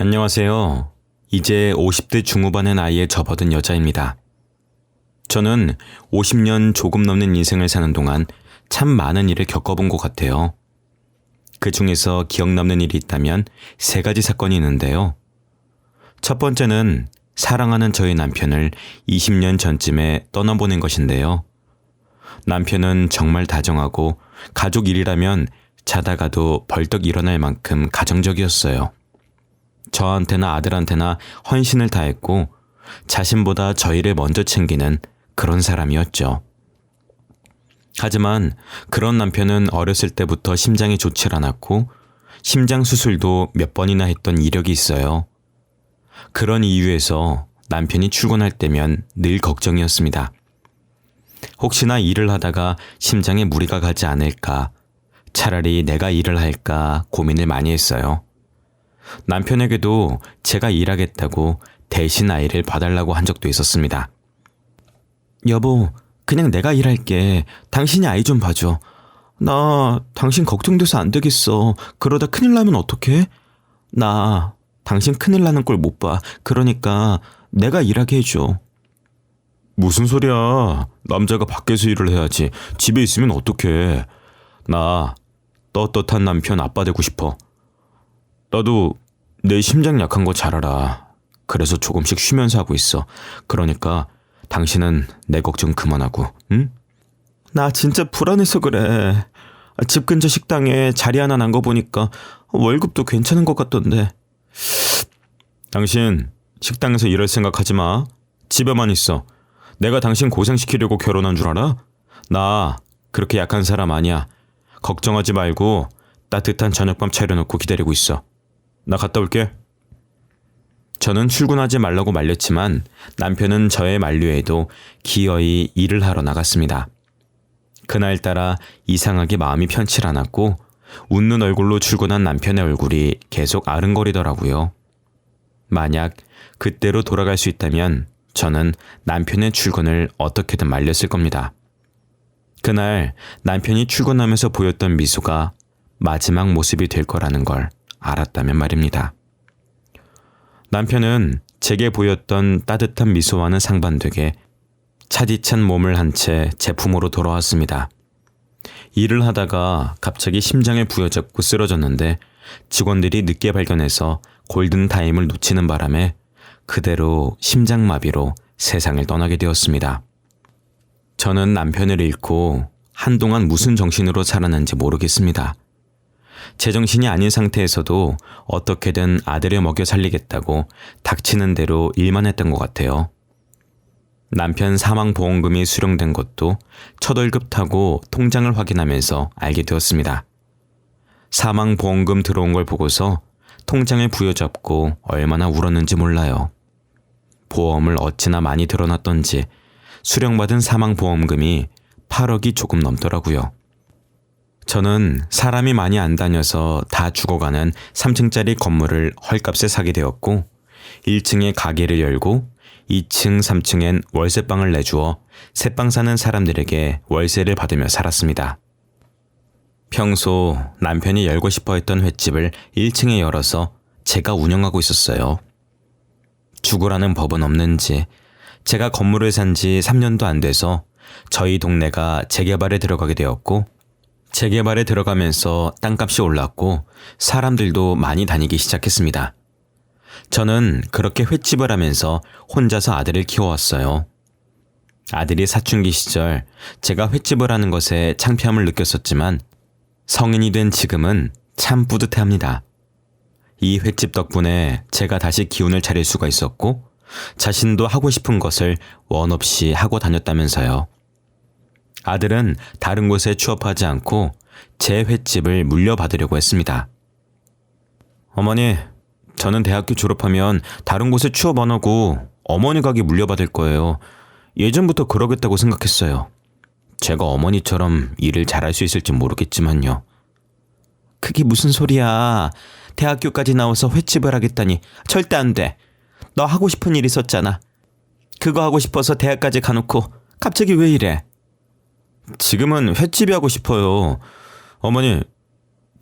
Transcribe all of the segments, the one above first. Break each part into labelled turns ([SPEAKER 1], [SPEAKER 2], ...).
[SPEAKER 1] 안녕하세요. 이제 50대 중후반의 나이에 접어든 여자입니다. 저는 50년 조금 넘는 인생을 사는 동안 참 많은 일을 겪어본 것 같아요. 그 중에서 기억 남는 일이 있다면 세 가지 사건이 있는데요. 첫 번째는 사랑하는 저희 남편을 20년 전쯤에 떠나보낸 것인데요. 남편은 정말 다정하고 가족 일이라면 자다가도 벌떡 일어날 만큼 가정적이었어요. 저한테나 아들한테나 헌신을 다했고 자신보다 저희를 먼저 챙기는 그런 사람이었죠. 하지만 그런 남편은 어렸을 때부터 심장이 좋질 않았고 심장 수술도 몇 번이나 했던 이력이 있어요. 그런 이유에서 남편이 출근할 때면 늘 걱정이었습니다. 혹시나 일을 하다가 심장에 무리가 가지 않을까, 차라리 내가 일을 할까 고민을 많이 했어요. 남편에게도 제가 일하겠다고 대신 아이를 봐달라고 한 적도 있었습니다. 여보, 그냥 내가 일할게. 당신이 아이 좀 봐줘. 나 당신 걱정돼서 안 되겠어. 그러다 큰일 나면 어떡해? 나 당신 큰일 나는 걸 못 봐. 그러니까 내가 일하게 해줘. 무슨 소리야. 남자가 밖에서 일을 해야지. 집에 있으면 어떡해. 나 떳떳한 남편 아빠 되고 싶어. 나도 내 심장 약한 거 잘 알아. 그래서 조금씩 쉬면서 하고 있어. 그러니까 당신은 내 걱정 그만하고, 응? 나 진짜 불안해서 그래. 집 근처 식당에 자리 하나 난 거 보니까 월급도 괜찮은 것 같던데. 당신 식당에서 일할 생각하지 마. 집에만 있어. 내가 당신 고생시키려고 결혼한 줄 알아? 나 그렇게 약한 사람 아니야. 걱정하지 말고 따뜻한 저녁밥 차려놓고 기다리고 있어. 나 갔다 올게. 저는 출근하지 말라고 말렸지만 남편은 저의 만류에도 기어이 일을 하러 나갔습니다. 그날따라 이상하게 마음이 편치 않았고 웃는 얼굴로 출근한 남편의 얼굴이 계속 아른거리더라고요. 만약 그때로 돌아갈 수 있다면 저는 남편의 출근을 어떻게든 말렸을 겁니다. 그날 남편이 출근하면서 보였던 미소가 마지막 모습이 될 거라는 걸 알았다면 말입니다. 남편은 제게 보였던 따뜻한 미소와는 상반되게 차디찬 몸을 한 채 제품으로 돌아왔습니다. 일을 하다가 갑자기 심장을 부여잡고 쓰러졌는데 직원들이 늦게 발견해서 골든타임을 놓치는 바람에 그대로 심장마비로 세상을 떠나게 되었습니다. 저는 남편을 잃고 한동안 무슨 정신으로 살았는지 모르겠습니다. 제정신이 아닌 상태에서도 어떻게든 아들을 먹여 살리겠다고 닥치는 대로 일만 했던 것 같아요. 남편 사망보험금이 수령된 것도 첫 월급 타고 통장을 확인하면서 알게 되었습니다. 사망보험금 들어온 걸 보고서 통장을 부여잡고 얼마나 울었는지 몰라요. 보험을 어찌나 많이 들어놨던지 수령받은 사망보험금이 8억이 조금 넘더라고요. 저는 사람이 많이 안 다녀서 다 죽어가는 3층짜리 건물을 헐값에 사게 되었고 1층에 가게를 열고 2층, 3층엔 월세방을 내주어 새방 사는 사람들에게 월세를 받으며 살았습니다. 평소 남편이 열고 싶어 했던 횟집을 1층에 열어서 제가 운영하고 있었어요. 죽으라는 법은 없는지 제가 건물을 산 지 3년도 안 돼서 저희 동네가 재개발에 들어가게 되었고 재개발에 들어가면서 땅값이 올랐고 사람들도 많이 다니기 시작했습니다. 저는 그렇게 횟집을 하면서 혼자서 아들을 키워왔어요. 아들이 사춘기 시절 제가 횟집을 하는 것에 창피함을 느꼈었지만 성인이 된 지금은 참 뿌듯해합니다. 이 횟집 덕분에 제가 다시 기운을 차릴 수가 있었고 자신도 하고 싶은 것을 원 없이 하고 다녔다면서요. 아들은 다른 곳에 취업하지 않고 제 횟집을 물려받으려고 했습니다. 어머니, 저는 대학교 졸업하면 다른 곳에 취업 안 하고 어머니 가게 물려받을 거예요. 예전부터 그러겠다고 생각했어요. 제가 어머니처럼 일을 잘할 수 있을지 모르겠지만요. 그게 무슨 소리야. 대학교까지 나와서 횟집을 하겠다니 절대 안 돼. 너 하고 싶은 일 있었잖아. 그거 하고 싶어서 대학까지 가놓고 갑자기 왜 이래? 지금은 횟집이 하고 싶어요. 어머니,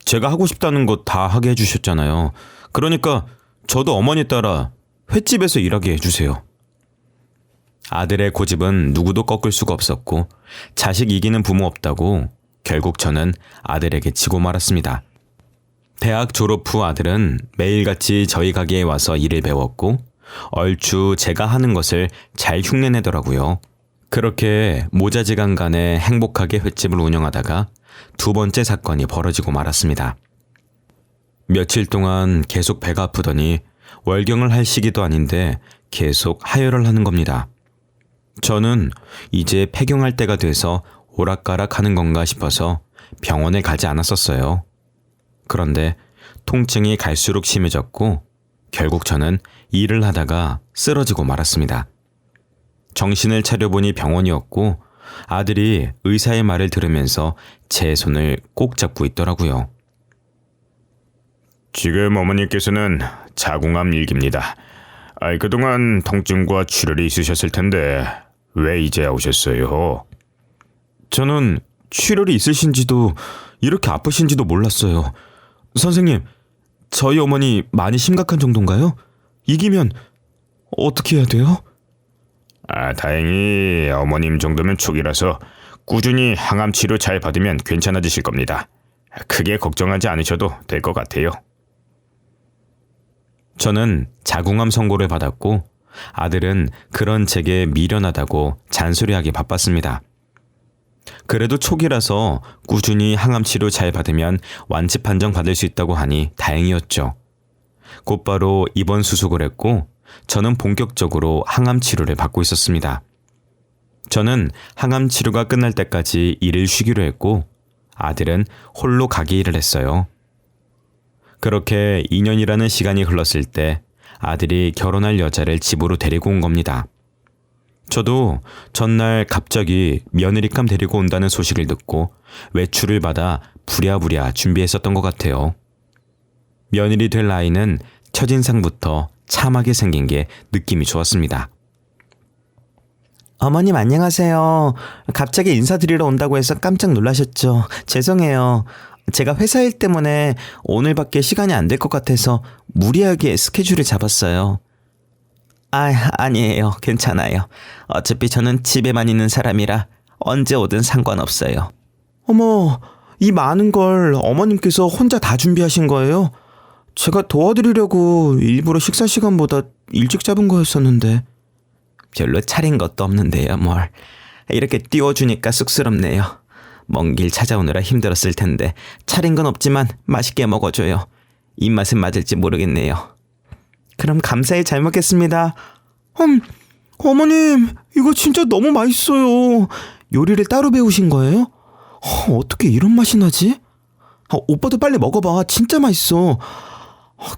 [SPEAKER 1] 제가 하고 싶다는 거 다 하게 해주셨잖아요. 그러니까 저도 어머니 따라 횟집에서 일하게 해주세요. 아들의 고집은 누구도 꺾을 수가 없었고 자식 이기는 부모 없다고 결국 저는 아들에게 지고 말았습니다. 대학 졸업 후 아들은 매일같이 저희 가게에 와서 일을 배웠고 얼추 제가 하는 것을 잘 흉내내더라고요. 그렇게 모자지간간에 행복하게 횟집을 운영하다가 두 번째 사건이 벌어지고 말았습니다. 며칠 동안 계속 배가 아프더니 월경을 할 시기도 아닌데 계속 하혈을 하는 겁니다. 저는 이제 폐경할 때가 돼서 오락가락 하는 건가 싶어서 병원에 가지 않았었어요. 그런데 통증이 갈수록 심해졌고 결국 저는 일을 하다가 쓰러지고 말았습니다. 정신을 차려보니 병원이었고 아들이 의사의 말을 들으면서 제 손을 꼭 잡고 있더라고요.
[SPEAKER 2] 지금 어머니께서는 자궁암 일기입니다. 그동안 통증과 출혈이 있으셨을 텐데 왜 이제 오셨어요?
[SPEAKER 1] 저는 출혈이 있으신지도 이렇게 아프신지도 몰랐어요. 선생님, 저희 어머니 많이 심각한 정도인가요? 이기면 어떻게 해야 돼요?
[SPEAKER 2] 다행히 어머님 정도면 초기라서 꾸준히 항암 치료 잘 받으면 괜찮아지실 겁니다. 크게 걱정하지 않으셔도 될 것 같아요.
[SPEAKER 1] 저는 자궁암 선고를 받았고 아들은 그런 제게 미련하다고 잔소리하기 바빴습니다. 그래도 초기라서 꾸준히 항암 치료 잘 받으면 완치 판정 받을 수 있다고 하니 다행이었죠. 곧바로 입원 수속을 했고 저는 본격적으로 항암 치료를 받고 있었습니다. 저는 항암 치료가 끝날 때까지 일을 쉬기로 했고 아들은 홀로 가게 일을 했어요. 그렇게 2년이라는 시간이 흘렀을 때 아들이 결혼할 여자를 집으로 데리고 온 겁니다. 저도 전날 갑자기 며느리감 데리고 온다는 소식을 듣고 외출을 받아 부랴부랴 준비했었던 것 같아요. 며느리 될 아이는 첫인상부터 참하게 생긴 게 느낌이 좋았습니다. 어머님 안녕하세요. 갑자기 인사드리러 온다고 해서 깜짝 놀라셨죠? 죄송해요. 제가 회사 일 때문에 오늘밖에 시간이 안 될 것 같아서 무리하게 스케줄을 잡았어요. 아니에요. 괜찮아요. 어차피 저는 집에만 있는 사람이라 언제 오든 상관없어요. 어머, 이 많은 걸 어머님께서 혼자 다 준비하신 거예요? 제가 도와드리려고 일부러 식사 시간보다 일찍 잡은 거였었는데. 별로 차린 것도 없는데요, 뭘. 이렇게 띄워주니까 쑥스럽네요. 먼 길 찾아오느라 힘들었을 텐데 차린 건 없지만 맛있게 먹어줘요. 입맛은 맞을지 모르겠네요. 그럼 감사히 잘 먹겠습니다. 어머님, 이거 진짜 너무 맛있어요. 요리를 따로 배우신 거예요? 어떻게 이런 맛이 나지? 오빠도 빨리 먹어봐. 진짜 맛있어.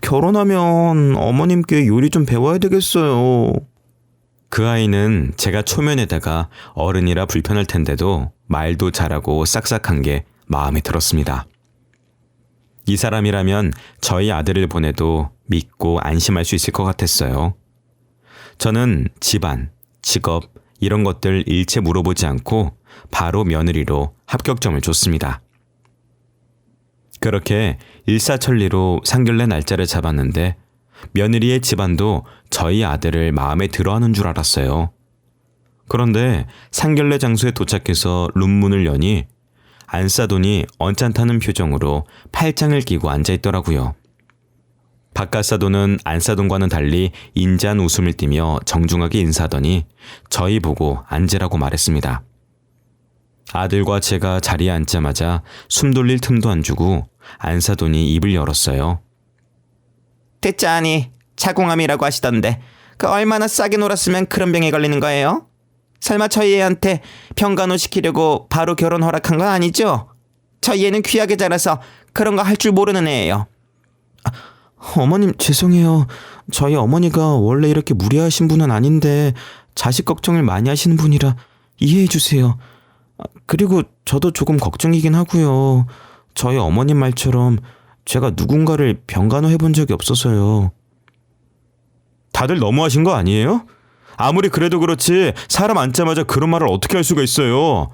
[SPEAKER 1] 결혼하면 어머님께 요리 좀 배워야 되겠어요. 그 아이는 제가 초면에다가 어른이라 불편할 텐데도 말도 잘하고 싹싹한 게 마음에 들었습니다. 이 사람이라면 저희 아들을 보내도 믿고 안심할 수 있을 것 같았어요. 저는 집안, 직업 이런 것들 일체 물어보지 않고 바로 며느리로 합격점을 줬습니다. 그렇게 일사천리로 상견례 날짜를 잡았는데 며느리의 집안도 저희 아들을 마음에 들어하는 줄 알았어요. 그런데 상견례 장소에 도착해서 룸문을 여니 안사돈이 언짢다는 표정으로 팔짱을 끼고 앉아있더라고요. 바깥사돈은 안사돈과는 달리 인자한 웃음을 띠며 정중하게 인사하더니 저희 보고 앉으라고 말했습니다. 아들과 제가 자리에 앉자마자 숨 돌릴 틈도 안 주고 안사돈이 입을 열었어요. 됐자니 자궁암이라고 하시던데 그 얼마나 싸게 놀았으면 그런 병에 걸리는 거예요? 설마 저희 애한테 병간호 시키려고 바로 결혼 허락한 건 아니죠? 저희 애는 귀하게 자라서 그런 거 할 줄 모르는 애예요. 어머님 죄송해요. 저희 어머니가 원래 이렇게 무례하신 분은 아닌데 자식 걱정을 많이 하시는 분이라 이해해 주세요. 그리고 저도 조금 걱정이긴 하고요. 저희 어머님 말처럼 제가 누군가를 병간호 해본 적이 없어서요. 다들 너무하신 거 아니에요? 아무리 그래도 그렇지 사람 앉자마자 그런 말을 어떻게 할 수가 있어요.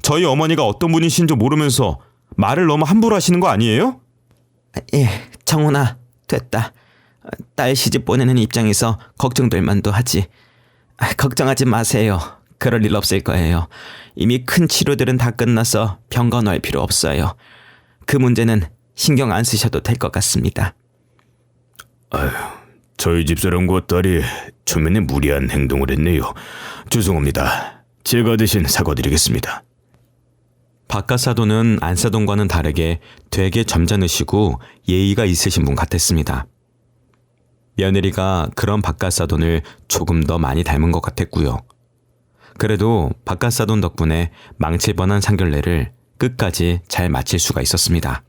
[SPEAKER 1] 저희 어머니가 어떤 분이신지 모르면서 말을 너무 함부로 하시는 거 아니에요? 예, 정훈아 됐다.
[SPEAKER 3] 딸 시집 보내는 입장에서 걱정될 만도 하지. 걱정하지 마세요. 그럴 일 없을 거예요. 이미 큰 치료들은 다 끝나서 병 건너할 필요 없어요. 그 문제는 신경 안 쓰셔도 될 것 같습니다.
[SPEAKER 2] 저희 집사람과 딸이 초면에 무리한 행동을 했네요. 죄송합니다. 제가 대신 사과드리겠습니다.
[SPEAKER 1] 박가사돈은 안사돈과는 다르게 되게 점잖으시고 예의가 있으신 분 같았습니다. 며느리가 그런 박가사돈을 조금 더 많이 닮은 것 같았고요. 그래도 박가사돈 덕분에 망칠 뻔한 상견례를 끝까지 잘 마칠 수가 있었습니다.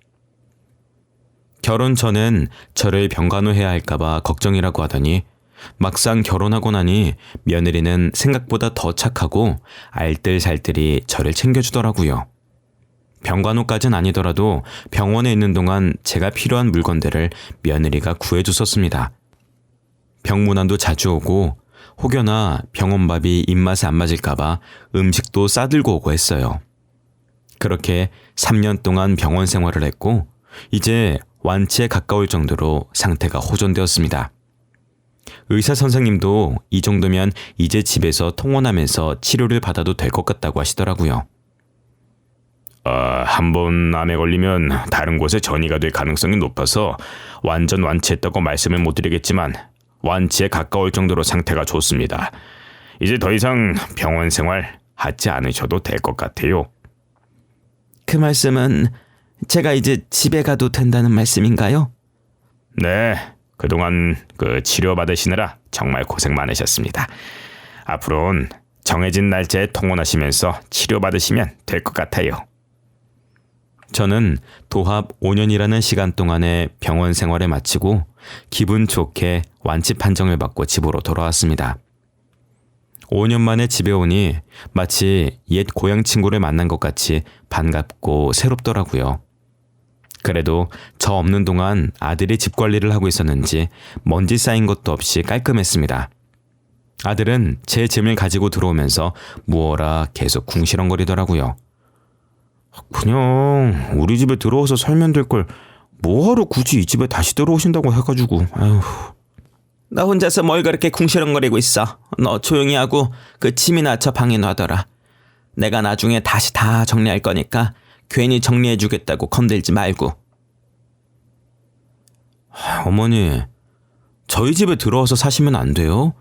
[SPEAKER 1] 결혼 전엔 저를 병간호해야 할까봐 걱정이라고 하더니 막상 결혼하고 나니 며느리는 생각보다 더 착하고 알뜰살뜰히 저를 챙겨주더라고요. 병간호까진 아니더라도 병원에 있는 동안 제가 필요한 물건들을 며느리가 구해줬었습니다. 병문안도 자주 오고 혹여나 병원밥이 입맛에 안 맞을까봐 음식도 싸들고 오고 했어요. 그렇게 3년 동안 병원 생활을 했고 이제 완치에 가까울 정도로 상태가 호전되었습니다. 의사 선생님도 이 정도면 이제 집에서 통원하면서 치료를 받아도 될 것 같다고 하시더라고요.
[SPEAKER 2] 한 번 암에 걸리면 다른 곳에 전이가 될 가능성이 높아서 완전 완치했다고 말씀을 못 드리겠지만 완치에 가까울 정도로 상태가 좋습니다. 이제 더 이상 병원 생활 하지 않으셔도 될 것 같아요.
[SPEAKER 3] 그 말씀은 제가 이제 집에 가도 된다는 말씀인가요?
[SPEAKER 2] 네, 그동안 치료받으시느라 정말 고생 많으셨습니다. 앞으로는 정해진 날짜에 통원하시면서 치료받으시면 될 것 같아요.
[SPEAKER 1] 저는 도합 5년이라는 시간 동안의 병원 생활을 마치고 기분 좋게 완치 판정을 받고 집으로 돌아왔습니다. 5년 만에 집에 오니 마치 옛 고향 친구를 만난 것 같이 반갑고 새롭더라고요. 그래도 저 없는 동안 아들이 집 관리를 하고 있었는지 먼지 쌓인 것도 없이 깔끔했습니다. 아들은 제 짐을 가지고 들어오면서 무어라 계속 궁시렁거리더라고요.
[SPEAKER 2] 그냥 우리 집에 들어와서 살면 될 걸 뭐하러 굳이 이 집에 다시 들어오신다고 해가지고. 아휴.
[SPEAKER 3] 나 혼자서 뭘 그렇게 궁시렁거리고 있어. 너 조용히 하고 그 짐이나 저 방에 놔둬라. 내가 나중에 다시 다 정리할 거니까 괜히 정리해주겠다고 건들지 말고.
[SPEAKER 1] 어머니, 저희 집에 들어와서 사시면 안 돼요?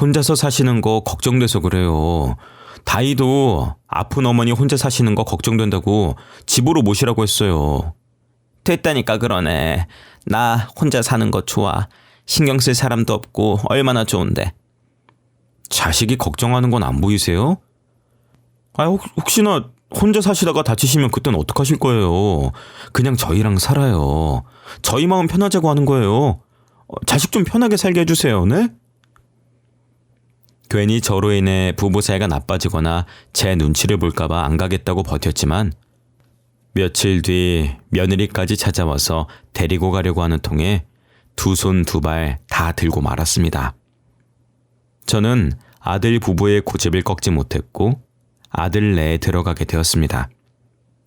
[SPEAKER 1] 혼자서 사시는 거 걱정돼서 그래요. 다이도 아픈 어머니 혼자 사시는 거 걱정된다고 집으로 모시라고 했어요.
[SPEAKER 3] 됐다니까 그러네. 나 혼자 사는 거 좋아. 신경 쓸 사람도 없고 얼마나 좋은데.
[SPEAKER 1] 자식이 걱정하는 건 안 보이세요? 혹시나 혼자 사시다가 다치시면 그땐 어떡하실 거예요? 그냥 저희랑 살아요. 저희 마음 편하자고 하는 거예요. 자식 좀 편하게 살게 해주세요, 네? 괜히 저로 인해 부부 사이가 나빠지거나 제 눈치를 볼까봐 안 가겠다고 버텼지만 며칠 뒤 며느리까지 찾아와서 데리고 가려고 하는 통에 두 손 두 발 다 들고 말았습니다. 저는 아들 부부의 고집을 꺾지 못했고 아들 내에 들어가게 되었습니다.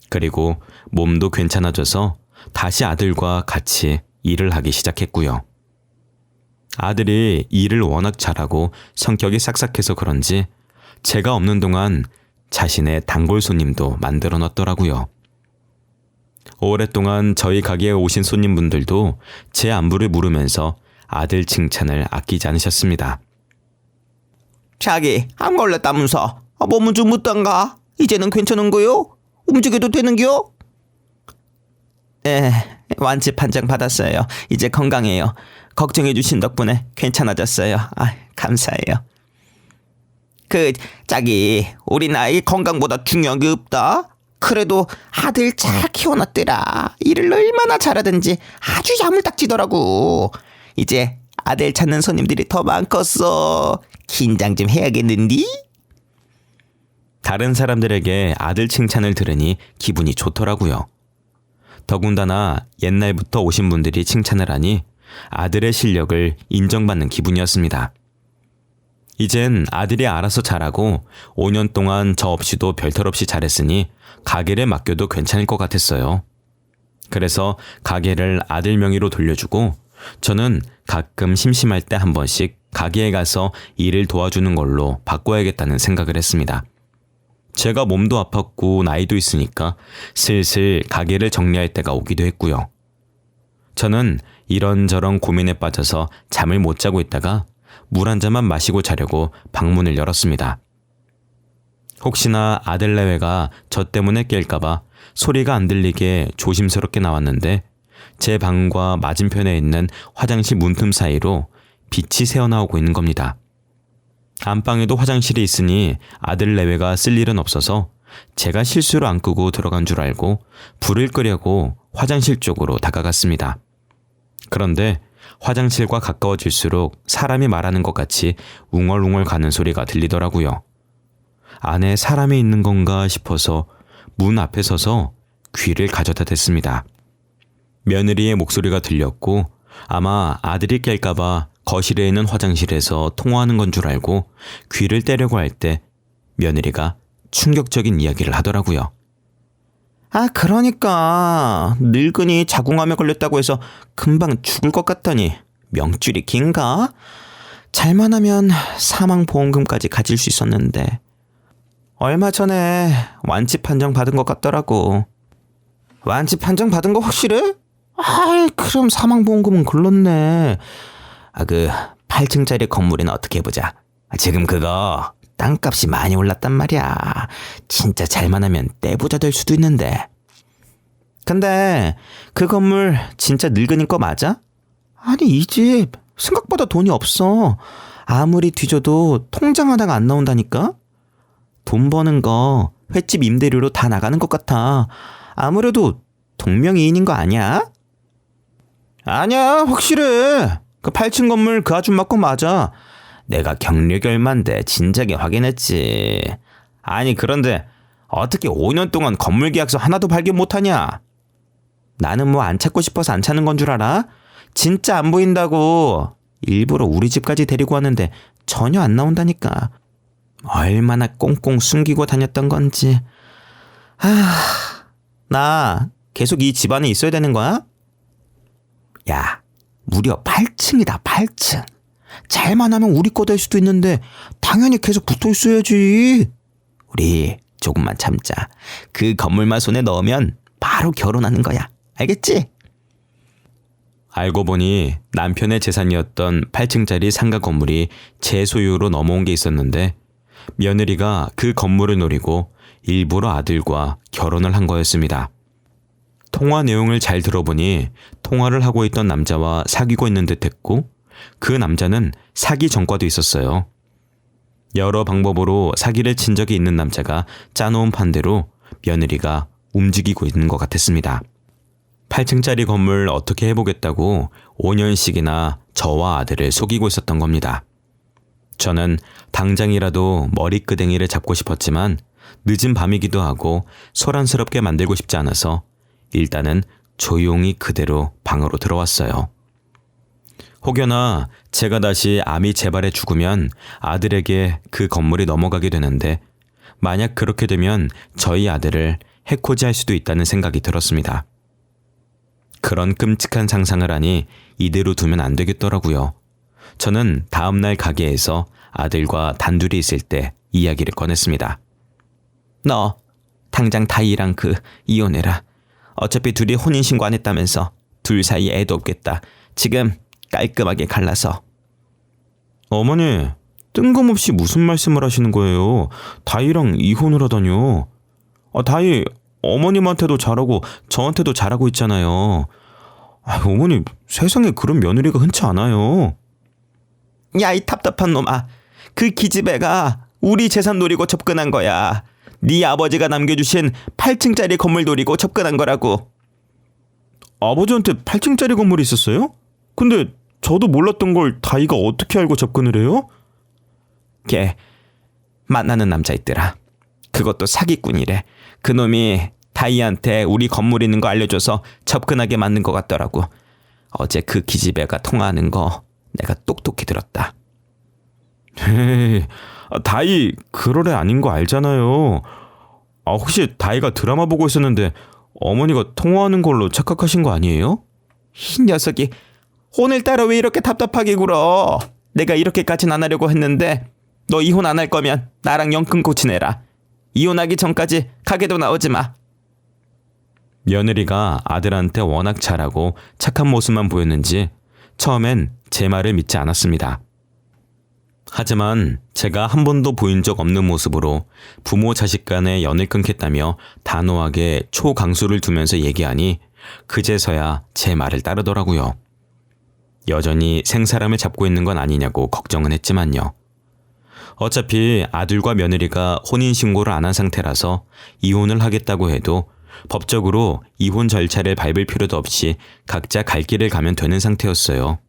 [SPEAKER 1] 그리고 몸도 괜찮아져서 다시 아들과 같이 일을 하기 시작했고요. 아들이 일을 워낙 잘하고 성격이 싹싹해서 그런지 제가 없는 동안 자신의 단골 손님도 만들어 놨더라고요. 오랫동안 저희 가게에 오신 손님분들도 제 안부를 물으면서 아들 칭찬을 아끼지 않으셨습니다.
[SPEAKER 3] 자기 암 걸렸다면서 몸은 좀 어떤가? 이제는 괜찮은 거요? 움직여도 되는겨? 네, 완치 판정 받았어요. 이제 건강해요. 걱정해 주신 덕분에 괜찮아졌어요. 감사해요. 자기 우리 아이 건강보다 중요한 게 없다. 그래도 아들 잘 키워놨더라. 일을 얼마나 잘하든지 아주 야물딱지더라고. 이제 아들 찾는 손님들이 더 많겠어. 긴장 좀 해야겠는디?
[SPEAKER 1] 다른 사람들에게 아들 칭찬을 들으니 기분이 좋더라고요. 더군다나 옛날부터 오신 분들이 칭찬을 하니 아들의 실력을 인정받는 기분이었습니다. 이젠 아들이 알아서 잘하고 5년 동안 저 없이도 별탈 없이 잘했으니 가게를 맡겨도 괜찮을 것 같았어요. 그래서 가게를 아들 명의로 돌려주고 저는 가끔 심심할 때 한 번씩 가게에 가서 일을 도와주는 걸로 바꿔야겠다는 생각을 했습니다. 제가 몸도 아팠고 나이도 있으니까 슬슬 가게를 정리할 때가 오기도 했고요. 저는 이런저런 고민에 빠져서 잠을 못 자고 있다가 물 한 잔만 마시고 자려고 방문을 열었습니다. 혹시나 아들 내외가 저 때문에 깰까봐 소리가 안 들리게 조심스럽게 나왔는데 제 방과 맞은편에 있는 화장실 문틈 사이로 빛이 새어나오고 있는 겁니다. 안방에도 화장실이 있으니 아들 내외가 쓸 일은 없어서 제가 실수로 안 끄고 들어간 줄 알고 불을 끄려고 화장실 쪽으로 다가갔습니다. 그런데 화장실과 가까워질수록 사람이 말하는 것 같이 웅얼웅얼 가는 소리가 들리더라고요. 안에 사람이 있는 건가 싶어서 문 앞에 서서 귀를 가져다 댔습니다. 며느리의 목소리가 들렸고 아마 아들이 깰까봐 거실에 있는 화장실에서 통화하는 건 줄 알고 귀를 떼려고 할 때 며느리가 충격적인 이야기를 하더라고요.
[SPEAKER 3] 아, 그러니까 늙은이 자궁암에 걸렸다고 해서 금방 죽을 것 같더니 명줄이 긴가? 잘만 하면 사망보험금까지 가질 수 있었는데 얼마 전에 완치 판정 받은 것 같더라고. 완치 판정 받은 거 확실해? 아이, 그럼 사망보험금은 글렀네. 아, 그 8층짜리 건물이나 어떻게 해보자. 지금 그거 땅값이 많이 올랐단 말이야. 진짜 잘만 하면 떼부자 될 수도 있는데. 근데 그 건물 진짜 늙은이 거 맞아? 아니, 이 집 생각보다 돈이 없어. 아무리 뒤져도 통장 하나가 안 나온다니까? 돈 버는 거 횟집 임대료로 다 나가는 것 같아. 아무래도 동명이인인 거 아니야? 아니야, 확실해. 그 8층 건물 그 아줌마 거 맞아. 내가 경력이 얼만데 진작에 확인했지. 아니, 그런데 어떻게 5년 동안 건물 계약서 하나도 발견 못하냐? 나는 뭐 안 찾고 싶어서 안 찾는 건 줄 알아? 진짜 안 보인다고. 일부러 우리 집까지 데리고 왔는데 전혀 안 나온다니까. 얼마나 꽁꽁 숨기고 다녔던 건지. 나 계속 이 집안에 있어야 되는 거야? 야, 무려 8층이다, 8층. 잘만 하면 우리 거 될 수도 있는데 당연히 계속 붙어 있어야지. 우리 조금만 참자. 그 건물만 손에 넣으면 바로 결혼하는 거야. 알겠지?
[SPEAKER 1] 알고 보니 남편의 재산이었던 8층짜리 상가 건물이 제 소유로 넘어온 게 있었는데 며느리가 그 건물을 노리고 일부러 아들과 결혼을 한 거였습니다. 통화 내용을 잘 들어보니 통화를 하고 있던 남자와 사귀고 있는 듯 했고 그 남자는 사기 전과도 있었어요. 여러 방법으로 사기를 친 적이 있는 남자가 짜놓은 판대로 며느리가 움직이고 있는 것 같았습니다. 8층짜리 건물 어떻게 해보겠다고 5년씩이나 저와 아들을 속이고 있었던 겁니다. 저는 당장이라도 머리끄댕이를 잡고 싶었지만 늦은 밤이기도 하고 소란스럽게 만들고 싶지 않아서 일단은 조용히 그대로 방으로 들어왔어요. 혹여나 제가 다시 암이 재발해 죽으면 아들에게 그 건물이 넘어가게 되는데 만약 그렇게 되면 저희 아들을 해코지할 수도 있다는 생각이 들었습니다. 그런 끔찍한 상상을 하니 이대로 두면 안 되겠더라고요. 저는 다음날 가게에서 아들과 단둘이 있을 때 이야기를 꺼냈습니다.
[SPEAKER 3] 너 당장 다이랑 그 이혼해라. 어차피 둘이 혼인신고 안 했다면서 둘 사이에 애도 없겠다. 지금 깔끔하게 갈라서.
[SPEAKER 1] 어머니, 뜬금없이 무슨 말씀을 하시는 거예요? 다이랑 이혼을 하다뇨. 다이 어머님한테도 잘하고 저한테도 잘하고 있잖아요. 어머니, 세상에 그런 며느리가 흔치 않아요.
[SPEAKER 3] 야, 이 답답한 놈아. 그 기집애가 우리 재산 노리고 접근한 거야. 네 아버지가 남겨주신 8층짜리 건물 노리고 접근한 거라고.
[SPEAKER 1] 아버지한테 8층짜리 건물이 있었어요? 근데 저도 몰랐던 걸 다이가 어떻게 알고 접근을 해요?
[SPEAKER 3] 걔 만나는 남자 있더라. 그것도 사기꾼이래. 그놈이 다이한테 우리 건물 있는 거 알려줘서 접근하게 만든 것 같더라고. 어제 그 기집애가 통화하는 거 내가 똑똑히 들었다.
[SPEAKER 1] 에이, 다이 그럴 애 아닌 거 알잖아요. 혹시 다이가 드라마 보고 있었는데 어머니가 통화하는 걸로 착각하신 거 아니에요?
[SPEAKER 3] 이 녀석이 오늘따라 왜 이렇게 답답하게 굴어? 내가 이렇게까진 안 하려고 했는데 너 이혼 안 할 거면 나랑 영 끊고 지내라. 이혼하기 전까지 가게도 나오지 마.
[SPEAKER 1] 며느리가 아들한테 워낙 잘하고 착한 모습만 보였는지 처음엔 제 말을 믿지 않았습니다. 하지만 제가 한 번도 보인 적 없는 모습으로 부모 자식 간의 연을 끊겠다며 단호하게 초강수를 두면서 얘기하니 그제서야 제 말을 따르더라고요. 여전히 생사람을 잡고 있는 건 아니냐고 걱정은 했지만요. 어차피 아들과 며느리가 혼인신고를 안 한 상태라서 이혼을 하겠다고 해도 법적으로 이혼 절차를 밟을 필요도 없이 각자 갈 길을 가면 되는 상태였어요.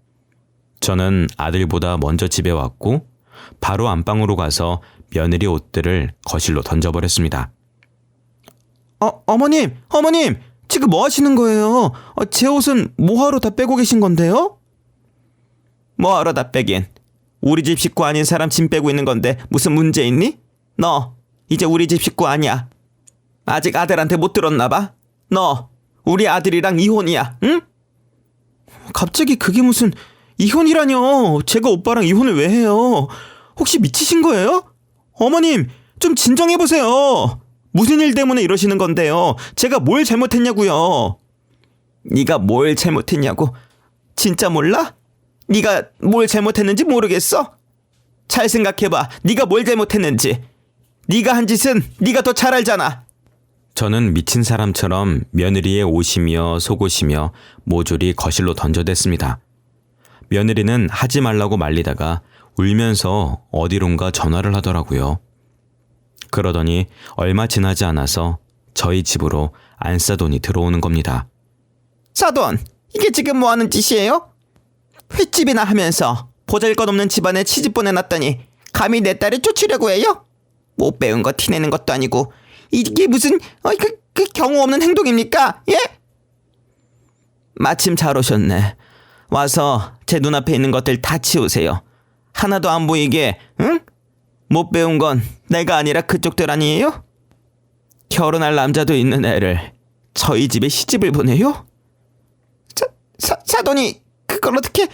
[SPEAKER 1] 저는 아들보다 먼저 집에 왔고 바로 안방으로 가서 며느리 옷들을 거실로 던져버렸습니다.
[SPEAKER 3] 어머님, 지금 뭐 하시는 거예요? 제 옷은 뭐하러 다 빼고 계신 건데요? 뭐하러 다 빼긴. 우리 집 식구 아닌 사람 짐 빼고 있는 건데 무슨 문제 있니? 너 이제 우리 집 식구 아니야. 아직 아들한테 못 들었나 봐. 너 우리 아들이랑 이혼이야, 응? 갑자기 그게 무슨 이혼이라뇨. 제가 오빠랑 이혼을 왜 해요? 혹시 미치신 거예요? 어머님, 좀 진정해보세요. 무슨 일 때문에 이러시는 건데요? 제가 뭘 잘못했냐고요? 네가 뭘 잘못했냐고? 진짜 몰라? 네가 뭘 잘못했는지 모르겠어? 잘 생각해봐. 네가 뭘 잘못했는지. 네가 한 짓은 네가 더 잘 알잖아.
[SPEAKER 1] 저는 미친 사람처럼 며느리의 옷이며 속옷이며 모조리 거실로 던져댔습니다. 며느리는 하지 말라고 말리다가 울면서 어디론가 전화를 하더라고요. 그러더니 얼마 지나지 않아서 저희 집으로 안싸돈이 들어오는 겁니다.
[SPEAKER 3] 사돈, 이게 지금 뭐 하는 짓이에요? 횟집이나 하면서 보잘것없는 집안에 시집 보내놨더니 감히 내 딸을 쫓으려고 해요? 못 배운 거 티내는 것도 아니고 이게 무슨 그 경우 없는 행동입니까? 예? 마침 잘 오셨네. 와서 제 눈앞에 있는 것들 다 치우세요. 하나도 안 보이게, 응? 못 배운 건 내가 아니라 그쪽들 아니에요? 결혼할 남자도 있는 애를 저희 집에 시집을 보내요? 사돈이 그걸 어떻게...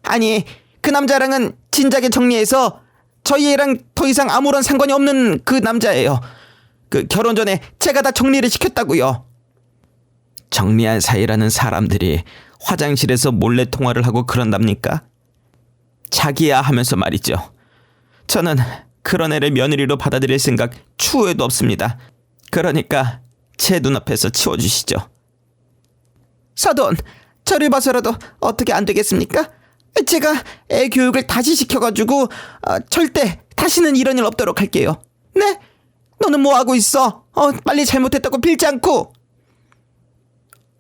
[SPEAKER 3] 아니, 그 남자랑은 진작에 정리해서 저희 애랑 더 이상 아무런 상관이 없는 그 남자예요. 그 결혼 전에 제가 다 정리를 시켰다고요. 정리한 사이라는 사람들이 화장실에서 몰래 통화를 하고 그런답니까? 자기야 하면서 말이죠. 저는 그런 애를 며느리로 받아들일 생각 추후에도 없습니다. 그러니까 제 눈앞에서 치워주시죠. 사돈, 저를 봐서라도 어떻게 안 되겠습니까? 제가 애 교육을 다시 시켜가지고 절대 다시는 이런 일 없도록 할게요. 네? 너는 뭐 하고 있어? 빨리 잘못했다고 빌지 않고.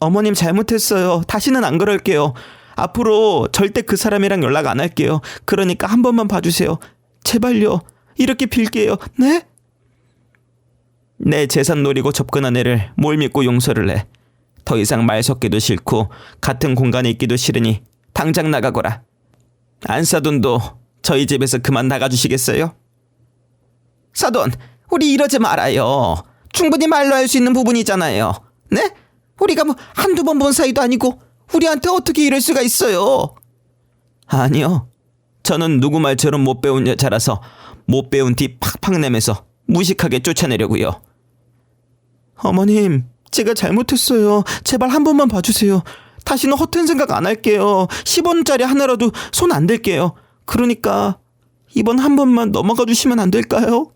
[SPEAKER 3] 어머님 잘못했어요. 다시는 안 그럴게요. 앞으로 절대 그 사람이랑 연락 안 할게요. 그러니까 한 번만 봐주세요. 제발요. 이렇게 빌게요. 네? 내 재산 노리고 접근한 애를 뭘 믿고 용서를 해. 더 이상 말 섞기도 싫고 같은 공간에 있기도 싫으니 당장 나가거라. 안사돈도 저희 집에서 그만 나가주시겠어요? 사돈, 우리 이러지 말아요. 충분히 말로 할 수 있는 부분이잖아요. 네? 우리가 뭐 한두 번 본 사이도 아니고 우리한테 어떻게 이럴 수가 있어요? 아니요. 저는 누구 말처럼 못 배운 여자라서 못 배운 티 팍팍 내면서 무식하게 쫓아내려고요. 어머님, 제가 잘못했어요. 제발 한 번만 봐주세요. 다시는 허튼 생각 안 할게요. 10원짜리 하나라도 손 안 댈게요. 그러니까 이번 한 번만 넘어가 주시면 안 될까요?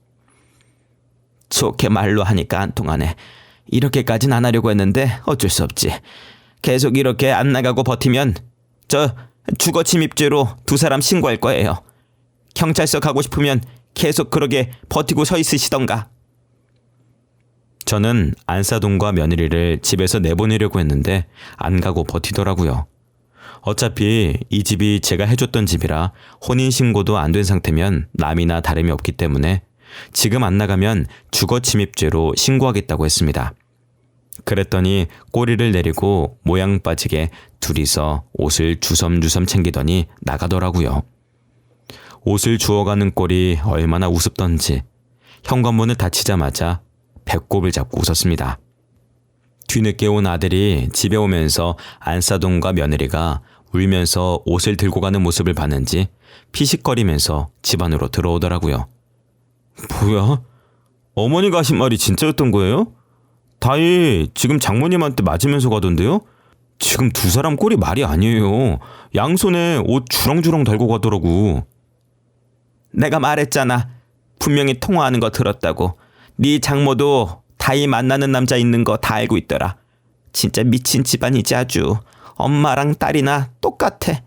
[SPEAKER 3] 좋게 말로 하니까 안 통하네. 이렇게까진 안 하려고 했는데 어쩔 수 없지. 계속 이렇게 안 나가고 버티면 저 주거 침입죄로 2사람 신고할 거예요. 경찰서 가고 싶으면 계속 그러게 버티고 서 있으시던가.
[SPEAKER 1] 저는 안사돈과 며느리를 집에서 내보내려고 했는데 안 가고 버티더라고요. 어차피 이 집이 제가 해줬던 집이라 혼인신고도 안 된 상태면 남이나 다름이 없기 때문에 지금 안 나가면 주거침입죄로 신고하겠다고 했습니다. 그랬더니 꼬리를 내리고 모양 빠지게 둘이서 옷을 주섬주섬 챙기더니 나가더라고요. 옷을 주워가는 꼴이 얼마나 우습던지 현관문을 닫히자마자 배꼽을 잡고 웃었습니다. 뒤늦게 온 아들이 집에 오면서 안사돈과 며느리가 울면서 옷을 들고 가는 모습을 봤는지 피식거리면서 집 안으로 들어오더라고요. 뭐야? 어머니가 하신 말이 진짜였던 거예요? 다이 지금 장모님한테 맞으면서 가던데요? 지금 두 사람 꼴이 말이 아니에요. 양손에 옷 주렁주렁 달고 가더라고.
[SPEAKER 3] 내가 말했잖아. 분명히 통화하는 거 들었다고. 네 장모도 다이 만나는 남자 있는 거 다 알고 있더라. 진짜 미친 집안이지 아주. 엄마랑 딸이나 똑같아.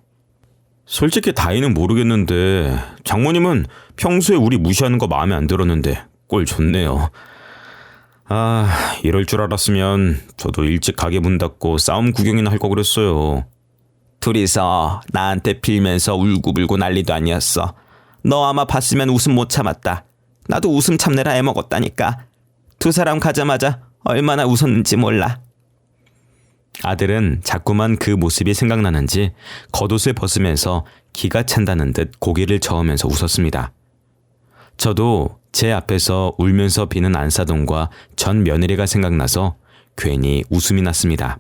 [SPEAKER 1] 솔직히 다이는 모르겠는데 장모님은 평소에 우리 무시하는 거 마음에 안 들었는데 꼴 좋네요. 아, 이럴 줄 알았으면 저도 일찍 가게 문 닫고 싸움 구경이나 할 거 그랬어요.
[SPEAKER 3] 둘이서 나한테 빌면서 울고불고 난리도 아니었어. 너 아마 봤으면 웃음 못 참았다. 나도 웃음 참느라 애먹었다니까. 두 사람 가자마자 얼마나 웃었는지 몰라.
[SPEAKER 1] 아들은 자꾸만 그 모습이 생각나는지 겉옷을 벗으면서 기가 찬다는 듯 고개를 저으면서 웃었습니다. 저도 제 앞에서 울면서 비는 안사돈과 전 며느리가 생각나서 괜히 웃음이 났습니다.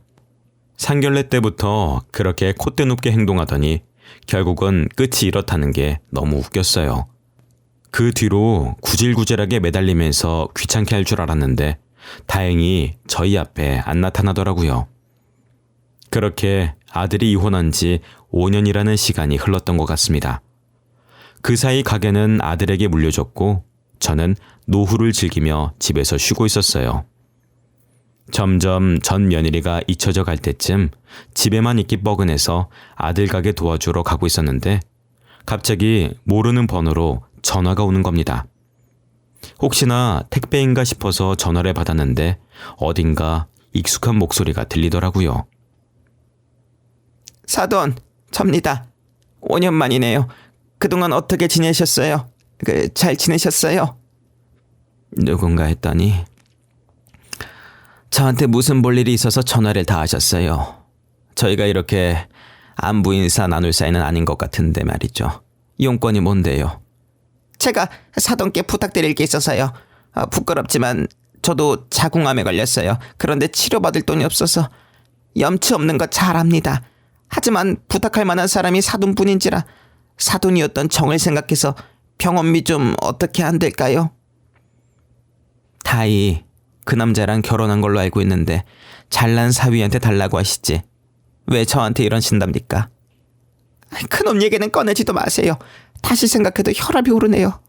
[SPEAKER 1] 상견례 때부터 그렇게 콧대 높게 행동하더니 결국은 끝이 이렇다는 게 너무 웃겼어요. 그 뒤로 구질구질하게 매달리면서 귀찮게 할 줄 알았는데 다행히 저희 앞에 안 나타나더라고요. 그렇게 아들이 이혼한 지 5년이라는 시간이 흘렀던 것 같습니다. 그 사이 가게는 아들에게 물려줬고 저는 노후를 즐기며 집에서 쉬고 있었어요. 점점 전 며느리가 잊혀져 갈 때쯤 집에만 있기 뻐근해서 아들 가게 도와주러 가고 있었는데 갑자기 모르는 번호로 전화가 오는 겁니다. 혹시나 택배인가 싶어서 전화를 받았는데 어딘가 익숙한 목소리가 들리더라고요.
[SPEAKER 3] 사돈, 접니다. 5년 만이네요. 그동안 어떻게 지내셨어요? 잘 지내셨어요?
[SPEAKER 1] 누군가 했더니
[SPEAKER 3] 저한테 무슨 볼 일이 있어서 전화를 다 하셨어요. 저희가 이렇게 안부 인사 나눌 사이는 아닌 것 같은데 말이죠. 용건이 뭔데요? 제가 사돈께 부탁드릴 게 있어서요. 부끄럽지만 저도 자궁암에 걸렸어요. 그런데 치료받을 돈이 없어서. 염치 없는 거 잘 압니다. 하지만 부탁할 만한 사람이 사돈뿐인지라 사돈이었던 정을 생각해서 병원비 좀 어떻게 안 될까요? 다이 그 남자랑 결혼한 걸로 알고 있는데 잘난 사위한테 달라고 하시지. 왜 저한테 이러신답니까? 그놈 얘기는 꺼내지도 마세요. 다시 생각해도 혈압이 오르네요.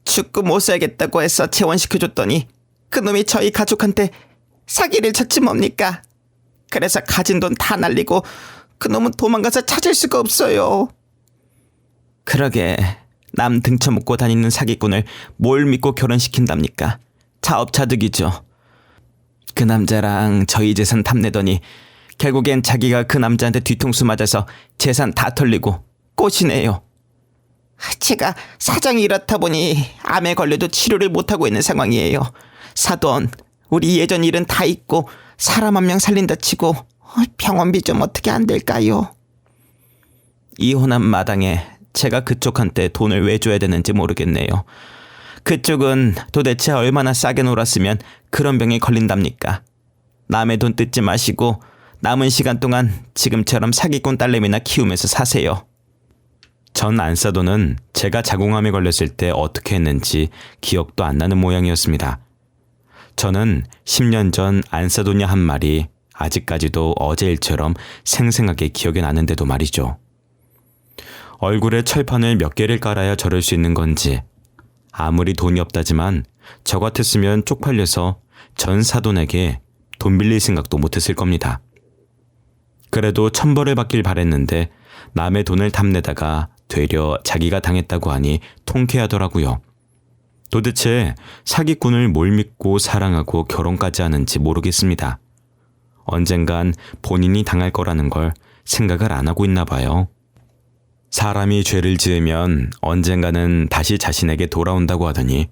[SPEAKER 3] 죽고 못 살겠다고 해서 재혼시켜줬더니 그놈이 저희 가족한테 사기를 쳤지 뭡니까? 그래서 가진 돈 다 날리고 그놈은 도망가서 찾을 수가 없어요. 그러게 남 등쳐먹고 다니는 사기꾼을 뭘 믿고 결혼시킨답니까? 자업자득이죠. 그 남자랑 저희 재산 탐내더니 결국엔 자기가 그 남자한테 뒤통수 맞아서 재산 다 털리고 꽃이네요. 제가 사정이 이렇다 보니 암에 걸려도 치료를 못하고 있는 상황이에요. 사돈, 우리 예전 일은 다 잊고 사람 한 명 살린다 치고 병원비 좀 어떻게 안 될까요? 이혼한 마당에 제가 그쪽한테 돈을 왜 줘야 되는지 모르겠네요. 그쪽은 도대체 얼마나 싸게 놀았으면 그런 병에 걸린답니까? 남의 돈 뜯지 마시고 남은 시간 동안 지금처럼 사기꾼 딸내미나 키우면서 사세요. 전 안사돈은 제가 자궁암에 걸렸을 때 어떻게 했는지 기억도 안 나는 모양이었습니다. 저는 10년 전 안사돈이 한 말이 아직까지도 어제 일처럼 생생하게 기억에 나는데도 말이죠. 얼굴에 철판을 몇 개를 깔아야 저럴 수 있는 건지 아무리 돈이 없다지만 저 같았으면 쪽팔려서 전 사돈에게 돈 빌릴 생각도 못했을 겁니다. 그래도 천벌을 받길 바랬는데 남의 돈을 탐내다가 되려 자기가 당했다고 하니 통쾌하더라고요. 도대체 사기꾼을 뭘 믿고 사랑하고 결혼까지 하는지 모르겠습니다. 언젠간 본인이 당할 거라는 걸 생각을 안 하고 있나 봐요. 사람이 죄를 지으면 언젠가는 다시 자신에게 돌아온다고 하더니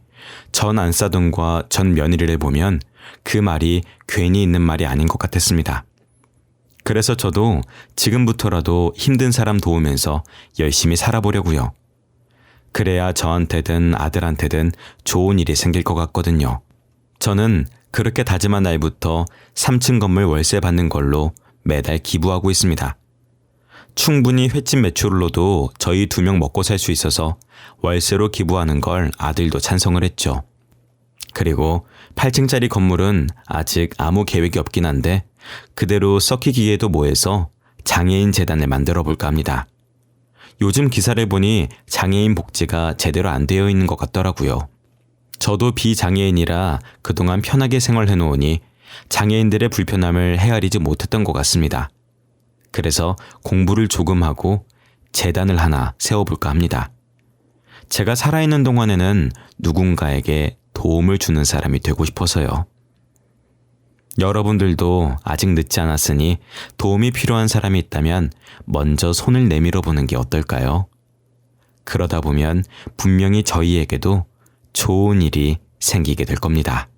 [SPEAKER 3] 전 안사돈과 전 며느리를 보면 그 말이 괜히 있는 말이 아닌 것 같았습니다. 그래서 저도 지금부터라도 힘든 사람 도우면서 열심히 살아보려고요. 그래야 저한테든 아들한테든 좋은 일이 생길 것 같거든요. 저는 그렇게 다짐한 날부터 3층 건물 월세 받는 걸로 매달 기부하고 있습니다.
[SPEAKER 1] 충분히 횟집 매출로도 저희 2명 먹고 살 수 있어서 월세로 기부하는 걸 아들도 찬성을 했죠. 그리고 8층짜리 건물은 아직 아무 계획이 없긴 한데 그대로 썩히기에도 뭐해서 장애인 재단을 만들어 볼까 합니다. 요즘 기사를 보니 장애인 복지가 제대로 안 되어 있는 것 같더라고요. 저도 비장애인이라 그동안 편하게 생활해 놓으니 장애인들의 불편함을 헤아리지 못했던 것 같습니다. 그래서 공부를 조금 하고 재단을 하나 세워볼까 합니다. 제가 살아있는 동안에는 누군가에게 도움을 주는 사람이 되고 싶어서요. 여러분들도 아직 늦지 않았으니 도움이 필요한 사람이 있다면 먼저 손을 내밀어 보는 게 어떨까요? 그러다 보면 분명히 저희에게도 좋은 일이 생기게 될 겁니다.